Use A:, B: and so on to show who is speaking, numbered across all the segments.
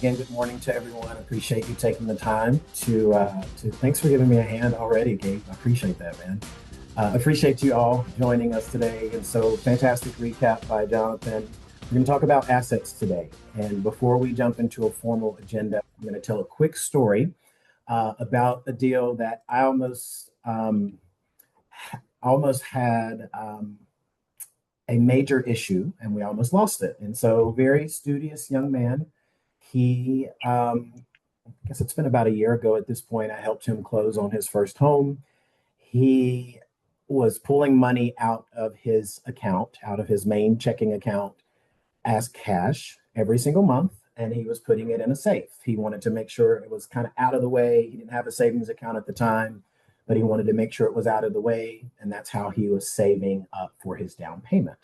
A: again, good morning to everyone. I appreciate you taking the time thanks for giving me a hand already, Gabe. I appreciate that, man. Appreciate you all joining us today. And so, fantastic recap by Jonathan. We're going to talk about assets today. And before we jump into a formal agenda, I'm going to tell a quick story about a deal that I almost had a major issue, and we almost lost it. And so, very studious young man. I guess it's been about a year ago at this point, I helped him close on his first home. He was pulling money out of his account, out of his main checking account as cash every single month, and he was putting it in a safe. He wanted to make sure it was kind of out of the way. He didn't have a savings account at the time, but he wanted to make sure it was out of the way, and that's how he was saving up for his down payment.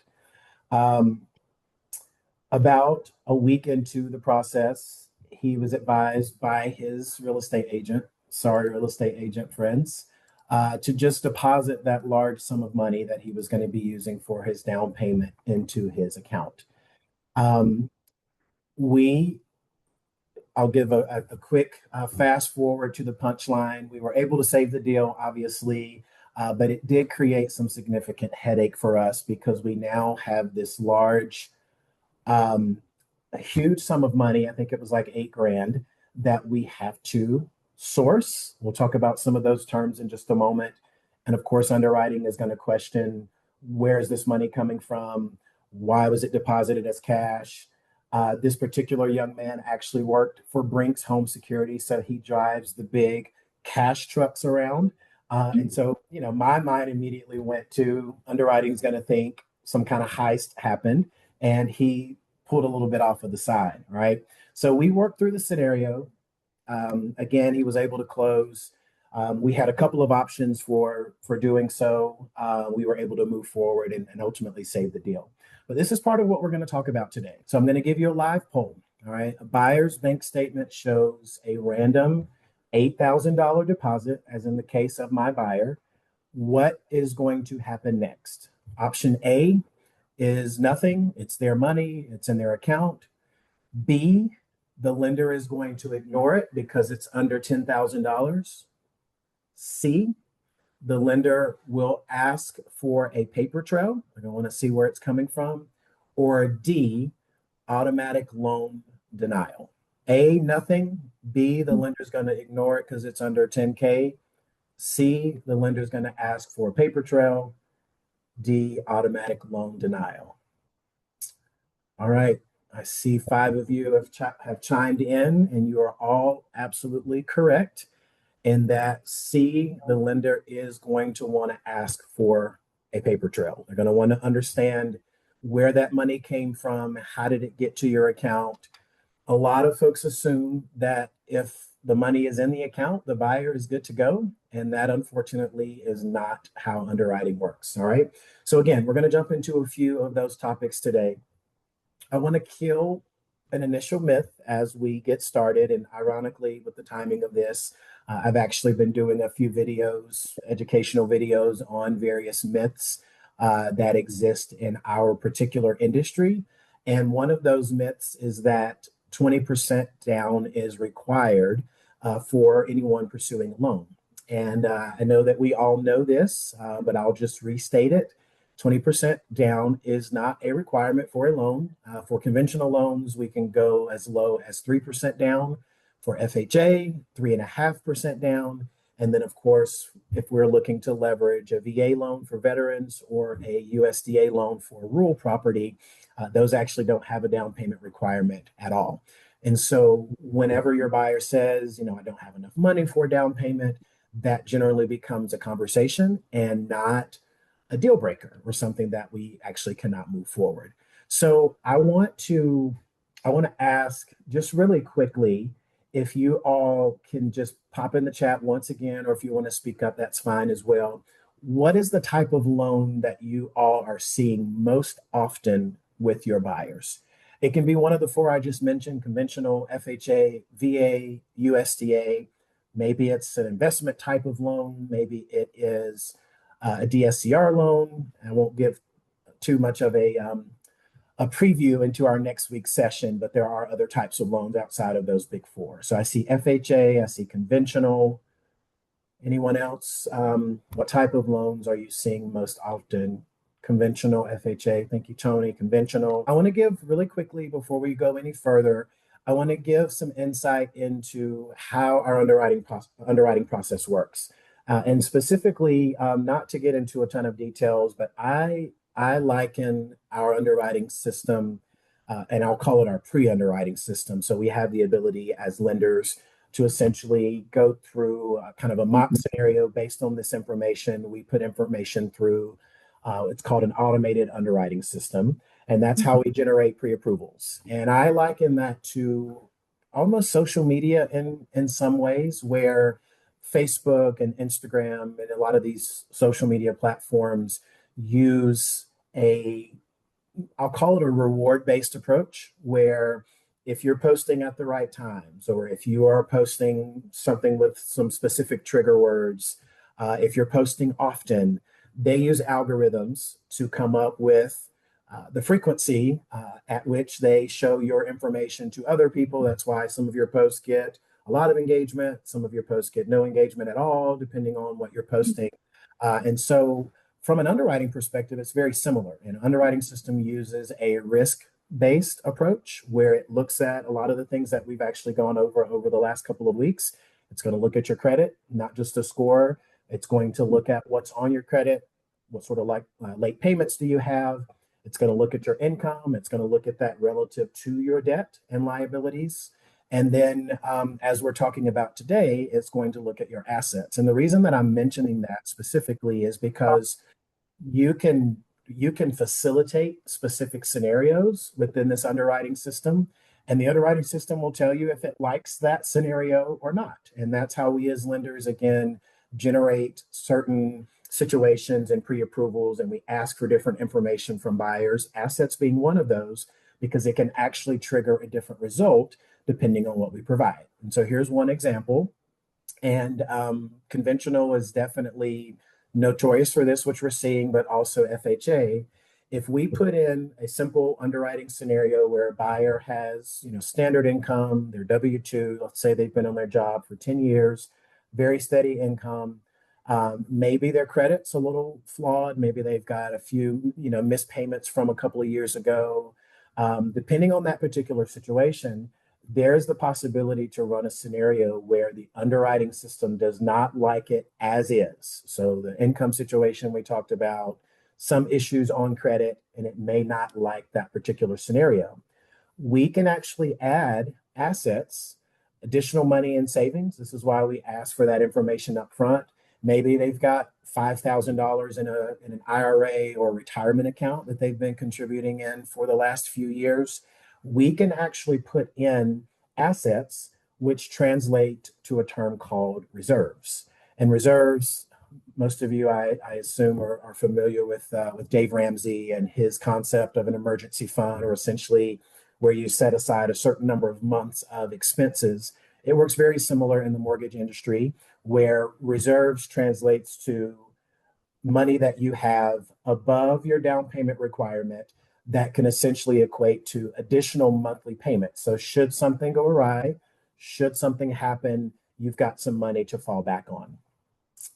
A: About a week into the process, he was advised by his real estate agent, sorry, real estate agent friends, to just deposit that large sum of money that he was going to be using for his down payment into his account. Um, we, I'll give a quick fast forward to the punchline. We were able to save the deal, obviously, but it did create some significant headache for us because we now have this a huge sum of money. I think it was like 8 grand that we have to source. We'll talk about some of those terms in just a moment. And of course, underwriting is going to question, where is this money coming from? Why was it deposited as cash? This particular young man actually worked for Brinks Home Security, so he drives the big cash trucks around. And so, my mind immediately went to underwriting is going to think some kind of heist happened, and he pulled a little bit off of the side, right? So we worked through the scenario. Again, he was able to close. We had a couple of options for doing so. We were able to move forward and ultimately save the deal. But this is part of what we're going to talk about today. So I'm going to give you a live poll. All right. A buyer's bank statement shows a random $8,000 deposit, as in the case of my buyer. What is going to happen next? Option A is nothing. It's their money. It's in their account. B, the lender is going to ignore it because it's under $10,000. C, the lender will ask for a paper trail. I don't want to see where it's coming from. Or D, automatic loan denial. A, nothing. B, the lender's going to ignore it because it's under 10K. C, the lender's going to ask for a paper trail. D, automatic loan denial. All right. I see 5 of you have chimed in, and you are all absolutely correct in that C, the lender is going to want to ask for a paper trail. They're going to want to understand where that money came from, how did it get to your account. A lot of folks assume that if the money is in the account, the buyer is good to go. And that unfortunately is not how underwriting works. All right. So again, we're going to jump into a few of those topics today. I want to kill an initial myth as we get started. And ironically, with the timing of this, I've actually been doing a few videos, educational videos on various myths that exist in our particular industry. And one of those myths is that 20% down is required for anyone pursuing a loan. And I know that we all know this, but I'll just restate it. 20% down is not a requirement for a loan. For conventional loans, we can go as low as 3% down. For FHA, 3.5% down. And then, of course, if we're looking to leverage a VA loan for veterans or a USDA loan for rural property, those actually don't have a down payment requirement at all. And so whenever your buyer says, I don't have enough money for a down payment, that generally becomes a conversation and not a deal breaker or something that we actually cannot move forward. So I want to ask just really quickly, if you all can just pop in the chat once again, or if you want to speak up, that's fine as well. What is the type of loan that you all are seeing most often with your buyers? It can be one of the 4 I just mentioned: conventional, FHA, VA, USDA. Maybe it's an investment type of loan. Maybe it is a DSCR loan. I won't give too much of a a preview into our next week's session, but there are other types of loans outside of those big four. So I see FHA, I see conventional. Anyone else? What type of loans are you seeing most often? Conventional, FHA. Thank you, Tony. Conventional. I want to give really quickly before we go any further, I want to give some insight into how our underwriting process works. And specifically, not to get into a ton of details, but I liken our underwriting system, and I'll call it our pre-underwriting system. So we have the ability as lenders to essentially go through kind of a mock scenario based on this information. We put information through, it's called an automated underwriting system, and that's how we generate pre-approvals. And I liken that to almost social media in some ways, where Facebook and Instagram and a lot of these social media platforms use a, I'll call it a reward-based approach, where if you're posting at the right times, or if you are posting something with some specific trigger words, if you're posting often, they use algorithms to come up with the frequency at which they show your information to other people. That's why some of your posts get a lot of engagement, some of your posts get no engagement at all, depending on what you're posting. And so from an underwriting perspective, it's very similar. An underwriting system uses a risk-based approach where it looks at a lot of the things that we've actually gone over the last couple of weeks. It's going to look at your credit, not just a score. It's going to look at what's on your credit, what sort of late payments do you have. It's going to look at your income. It's going to look at that relative to your debt and liabilities. And then, as we're talking about today, it's going to look at your assets. And the reason that I'm mentioning that specifically is because you can facilitate specific scenarios within this underwriting system, and the underwriting system will tell you if it likes that scenario or not. And that's how we as lenders, again, generate certain situations and pre-approvals, and we ask for different information from buyers, assets being one of those, because it can actually trigger a different result depending on what we provide. And so here's one example. And conventional is definitely notorious for this, which we're seeing, but also FHA. If we put in a simple underwriting scenario where a buyer has, standard income, their W-2, let's say they've been on their job for 10 years, very steady income. Maybe their credit's a little flawed. Maybe they've got a few, missed payments from a couple of years ago. Depending on that particular situation, there's the possibility to run a scenario where the underwriting system does not like it as is. So the income situation we talked about, some issues on credit, and it may not like that particular scenario. We can actually add assets, additional money in savings. This is why we ask for that information up front. Maybe they've got $5,000 in an IRA or retirement account that they've been contributing in for the last few years. We can actually put in assets which translate to a term called reserves. And reserves, most of you, I assume, are familiar with Dave Ramsey and his concept of an emergency fund, or essentially where you set aside a certain number of months of expenses. It works very similar in the mortgage industry, where reserves translates to money that you have above your down payment requirement that can essentially equate to additional monthly payments. So should something go awry, should something happen, you've got some money to fall back on.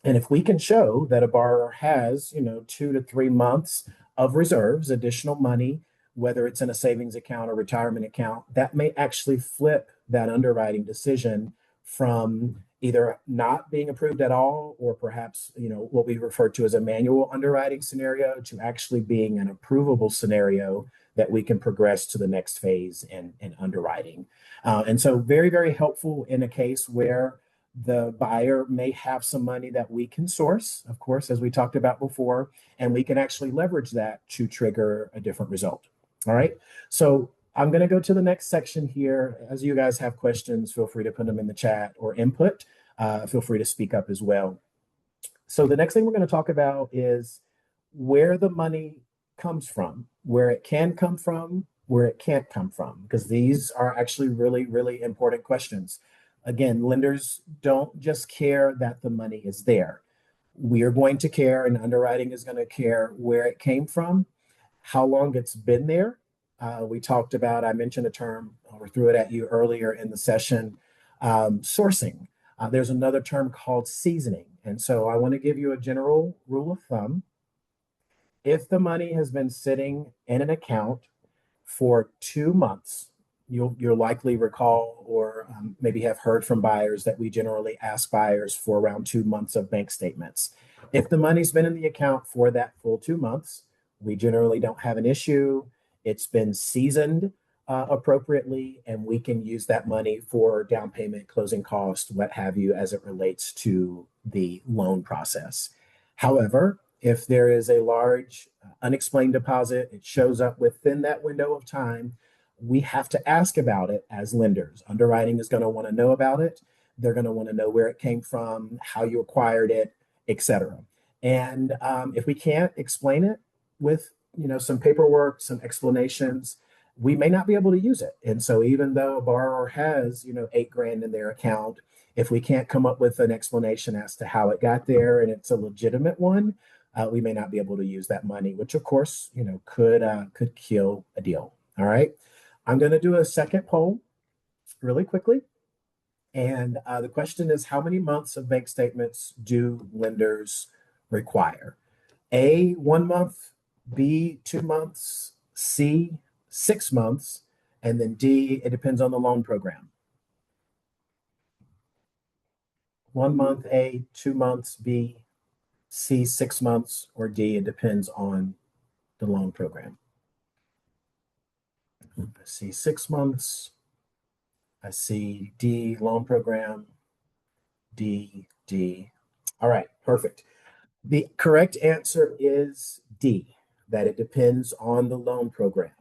A: And if we can show that a borrower has, 2 to 3 months of reserves, additional money, whether it's in a savings account or retirement account, that may actually flip that underwriting decision from either not being approved at all, or perhaps, what we refer to as a manual underwriting scenario, to actually being an approvable scenario that we can progress to the next phase in underwriting. And so very, very helpful in a case where the buyer may have some money that we can source, of course, as we talked about before, and we can actually leverage that to trigger a different result. All right. So I'm going to go to the next section here. As you guys have questions, feel free to put them in the chat, or input. Feel free to speak up as well. So the next thing we're going to talk about is where the money comes from, where it can come from, where it can't come from, because these are actually really, really important questions. Again, lenders don't just care that the money is there. We are going to care, and underwriting is going to care, where it came from, how long it's been there, we talked about, I mentioned a term or threw it at you earlier in the session, sourcing. There's another term called seasoning. And so I want to give you a general rule of thumb. If the money has been sitting in an account for 2 months, you'll likely recall or maybe have heard from buyers that we generally ask buyers for around 2 months of bank statements. If the money's been in the account for that full 2 months, we generally don't have an issue. It's been seasoned appropriately, and we can use that money for down payment, closing costs, what have you, as it relates to the loan process. However, if there is a large unexplained deposit, it shows up within that window of time, we have to ask about it as lenders. Underwriting is going to want to know about it. They're going to want to know where it came from, how you acquired it, etc. And if we can't explain it with some paperwork, some explanations, we may not be able to use it. And so even though a borrower has 8 grand in their account, if we can't come up with an explanation as to how it got there and it's a legitimate one, we may not be able to use that money, which of course, could kill a deal. All right. I'm going to do a second poll really quickly. And the question is, how many months of bank statements do lenders require? A, 1 month, B, 2 months, C, 6 months, and then D, it depends on the loan program. 1 month, A, 2 months, B, C, 6 months, or D, it depends on the loan program. I see 6 months. I see D, loan program. D, D. All right, perfect. The correct answer is D, that it depends on the loan program.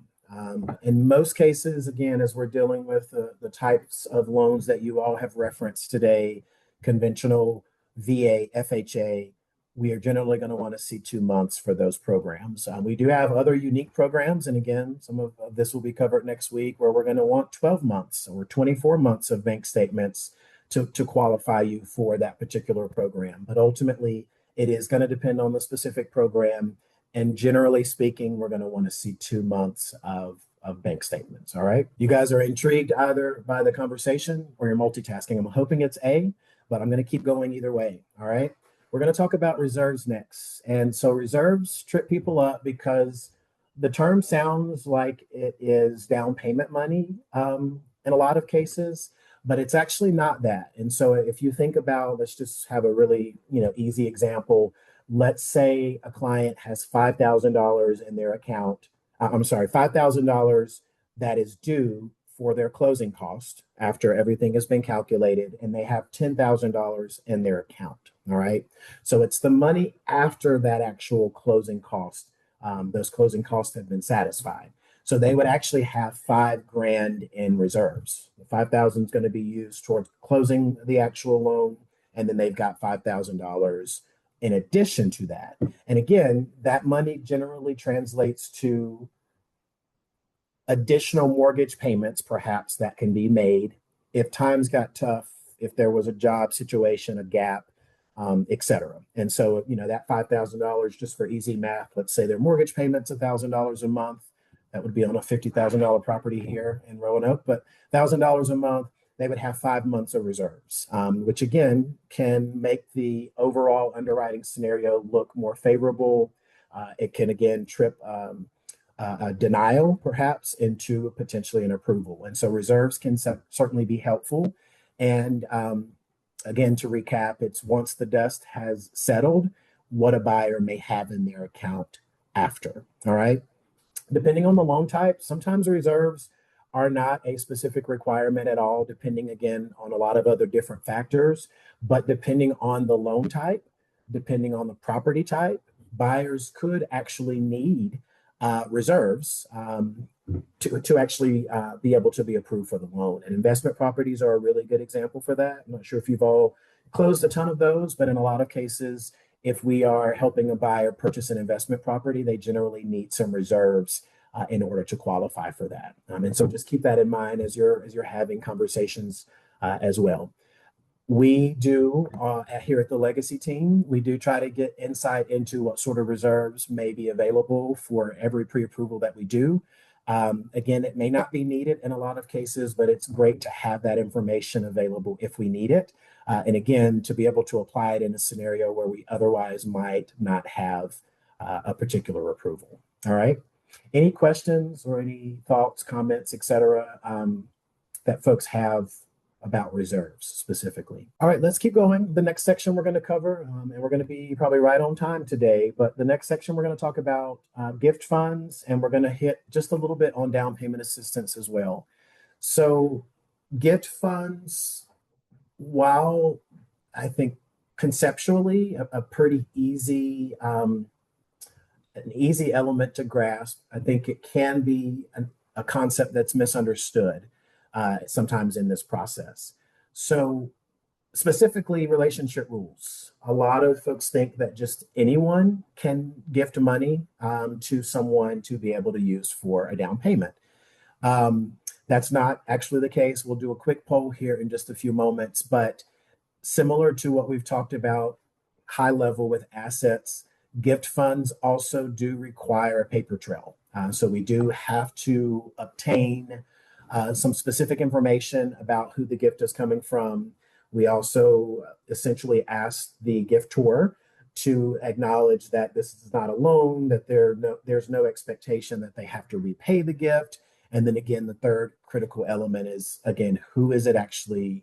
A: In most cases, again, as we're dealing with the types of loans that you all have referenced today, conventional, VA, FHA, we are generally going to want to see 2 months for those programs. We do have other unique programs. And again, some of this will be covered next week, where we're going to want 12 months or 24 months of bank statements to qualify you for that particular program. But ultimately, it is going to depend on the specific program. And generally speaking, we're going to want to see 2 months of bank statements. All right. You guys are intrigued either by the conversation or you're multitasking. I'm hoping it's A, but I'm going to keep going either way. All right. We're going to talk about reserves next. And so reserves trip people up because the term sounds like it is down payment money in a lot of cases, but it's actually not that. And so if you think about, let's just have a really easy example. Let's say a client has $5,000 in their account. I'm sorry, $5,000 that is due for their closing cost after everything has been calculated, and they have $10,000 in their account. All right. So it's the money after that actual closing cost. Those closing costs have been satisfied. So they would actually have 5 grand in reserves. The 5,000 is going to be used towards closing the actual loan, and then they've got $5,000 in addition to that. And again, that money generally translates to additional mortgage payments, perhaps, that can be made if times got tough, if there was a job situation, a gap, etc. And so, that $5,000, just for easy math, let's say their mortgage payment's $1,000 a month. That would be on a $50,000 property here in Roanoke, but $1,000 a month, they would have 5 months of reserves, which again can make the overall underwriting scenario look more favorable. It can again trip a denial perhaps into potentially an approval. And so reserves can certainly be helpful. And again, to recap, it's once the dust has settled, what a buyer may have in their account after. All right. Depending on the loan type, sometimes reserves are not a specific requirement at all, depending again on a lot of other different factors. But depending on the loan type, depending on the property type, buyers could actually need reserves to actually be able to be approved for the loan. And investment properties are a really good example for that. I'm not sure if you've all closed a ton of those, but in a lot of cases, if we are helping a buyer purchase an investment property, they generally need some reserves in order to qualify for that. And so just keep that in mind as you're having conversations as well. We do here at the Legacy team, we do try to get insight into what sort of reserves may be available for every pre-approval that we do. Again, it may not be needed in a lot of cases, but it's great to have that information available if we need it. And again, to be able to apply it in a scenario where we otherwise might not have a particular approval. All right. Any questions or any thoughts, comments, etc., that folks have about reserves specifically? All right, let's keep going. The next section we're going to cover, and we're going to be probably right on time today, but the next section we're going to talk about gift funds, and we're going to hit just a little bit on down payment assistance as well. So, gift funds, while I think conceptually a pretty easy an easy element to grasp. I think it can be a concept that's misunderstood sometimes in this process. So, specifically, relationship rules. A lot of folks think that just anyone can gift money to someone to be able to use for a down payment. That's not actually the case. We'll do a quick poll here in just a few moments, but similar to what we've talked about high level with assets, gift funds also do require a paper trail. So we do have to obtain some specific information about who the gift is coming from. We also essentially ask the giftor to acknowledge that this is not a loan, that there's no expectation that they have to repay the gift. And then again, the third critical element is again, who is it actually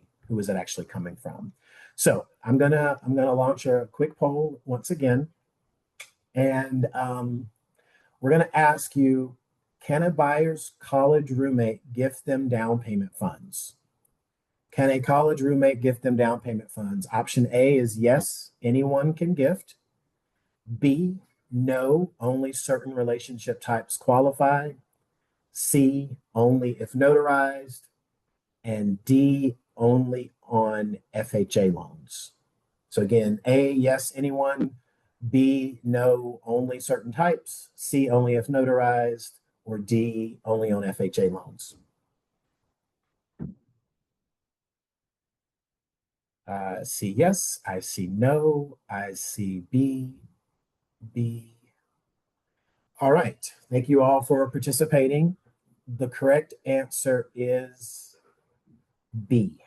A: coming from? So I'm gonna launch a quick poll once again, and we're gonna ask you: can a buyer's college roommate gift them down payment funds? Can a college roommate gift them down payment funds? Option A is yes, anyone can gift. B, no, only certain relationship types qualify. C, only if notarized. And D, only on FHA loans. So again, A, yes, anyone. B, no, only certain types. C, only if notarized. Or D, only on FHA loans. See yes, I see no, I see B, B. All right. Thank you all for participating. The correct answer is B.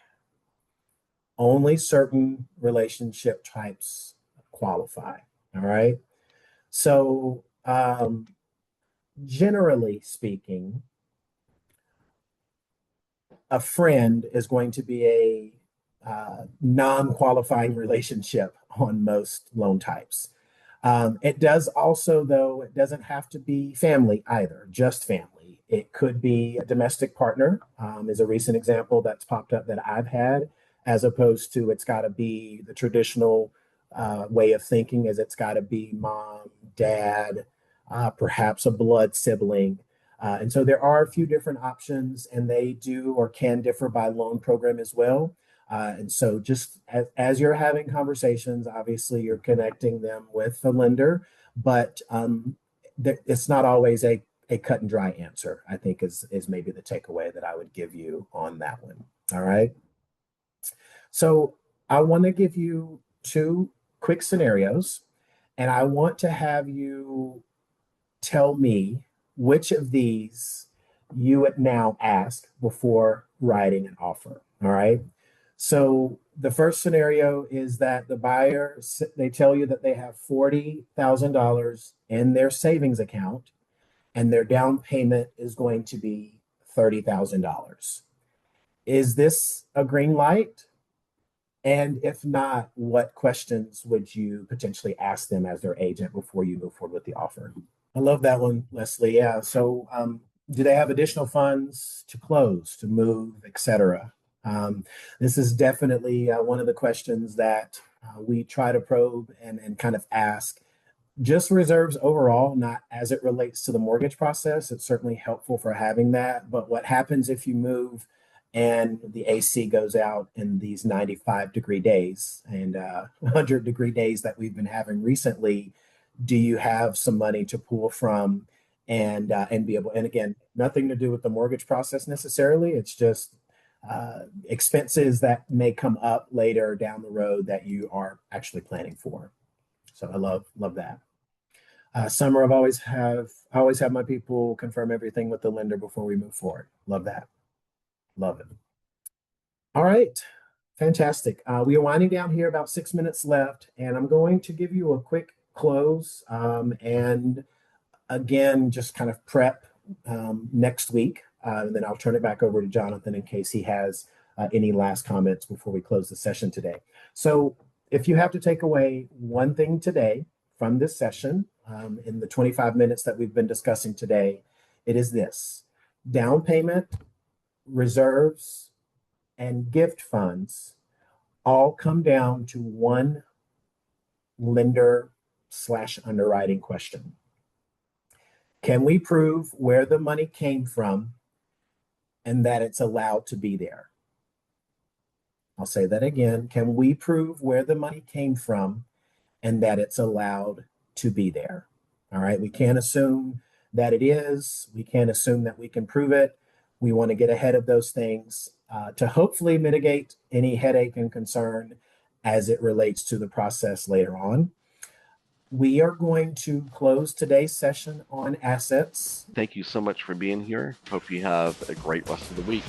A: Only certain relationship types qualify. All right. So, generally speaking, a friend is going to be a non-qualifying relationship on most loan types. It does also, though, it doesn't have to be family either, just family. It could be a domestic partner, is a recent example that's popped up that I've had, as opposed to it's got to be the traditional way of thinking, is it's got to be mom, dad, perhaps a blood sibling. And so there are a few different options, and they do or can differ by loan program as well. And so just as you're having conversations, obviously you're connecting them with the lender, but it's not always a cut and dry answer, I think is maybe the takeaway that I would give you on that one. All right. So I want to give you two quick scenarios, and I want to have you tell me which of these you would now ask before writing an offer. All right. So the first scenario is that the buyer, they tell you that they have $40,000 in their savings account and their down payment is going to be $30,000. Is this a green light? And if not, what questions would you potentially ask them as their agent before you move forward with the offer? I love that one, Leslie. Yeah. So, do they have additional funds to close, to move, etc.? This is definitely one of the questions that we try to probe and kind of ask. Just reserves overall, not as it relates to the mortgage process. It's certainly helpful for having that. But what happens if you move and the AC goes out in these 95-degree days and 100-degree days that we've been having recently? Do you have some money to pull from and be able? And again, nothing to do with the mortgage process necessarily. It's just expenses that may come up later down the road that you are actually planning for. So I love that. Summer, I always have my people confirm everything with the lender before we move forward. Love that. Love it. All right. Fantastic. We are winding down here, about 6 minutes left, and I'm going to give you a quick close and again, just kind of prep next week. And then I'll turn it back over to Jonathan in case he has any last comments before we close the session today. So, if you have to take away one thing today from this session in the 25 minutes that we've been discussing today, it is this: down payment, reserves, and gift funds all come down to one lender/ underwriting question. Can we prove where the money came from and that it's allowed to be there? I'll say that again. Can we prove where the money came from and that it's allowed to be there? All right. We can't assume that it is. We can't assume that we can prove it. We want to get ahead of those things to hopefully mitigate any headache and concern as it relates to the process later on. We are going to close today's session on assets.
B: Thank you so much for being here. Hope you have a great rest of the week.